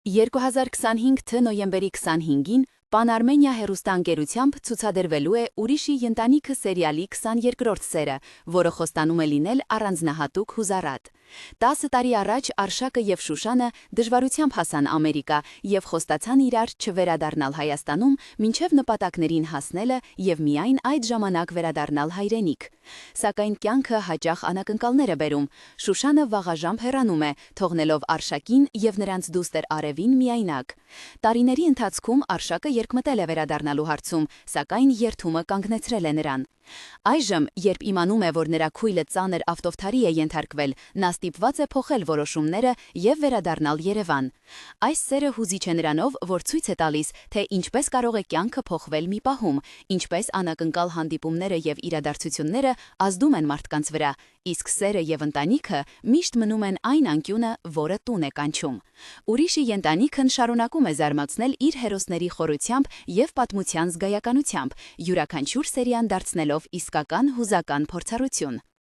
2025 թ. նոյեմբերի 25-ին Պանարմենիա հեռուստաընկերությամբ ցուցադրվելու է «Ուրիշի ընտանիքը» սերիալի 22-րդ սերը, որը խոստանում է լինել առանձնահատուկ հուզառատ։ 10 տարի առաջ Արշակը և Շուշանը դժվարությամբ հասան Ամերիկա և խոստացան իրար չվերադառնալ Հայաստանում մինչև նպատակներին հասնելը և միայն այդ ժամանակ վերադառնալ հայրենիք։ Սակայն կյանքը հաճախ անակնկալներ է բերում։ Շուշանը վաղաժամ հեռանում է, թողնելով Արշակին և նրանց դուստր Արևին միայնակ։ Տարիների ընթացքում Արշակը երկմտել է վերադառնալու հարցում, սակայն երթումը կանգնեցրել է նրան։ Այժմ, երբ իմանում է, որ նրա քույլը ծանր ավտովթարի է ենթարկվել, նա ստիպված է փոխել որոշումները և վերադառնալ Երևան։ Այս սերը հուզիչ է նրանով, որ ցույց է տալիս, թե ինչպես կարող է կյանքը փոխվել մի պահում, ինչպես անակնկալ հանդիպումները և իրադարձությունները ազդում են մարդկանց վրա, իսկ սերը և ընտանիքը միշտ մնում են այն անկյունը, որը տուն է կանչում։ Ուրիշի ընտանիքն շարունակում է զարմացնել իր հերոսների խորությամբ և պատմության զգայականությամբ, յուրաքանչյուր սերիան դարձնելով իսկական հուզական փորձառություն։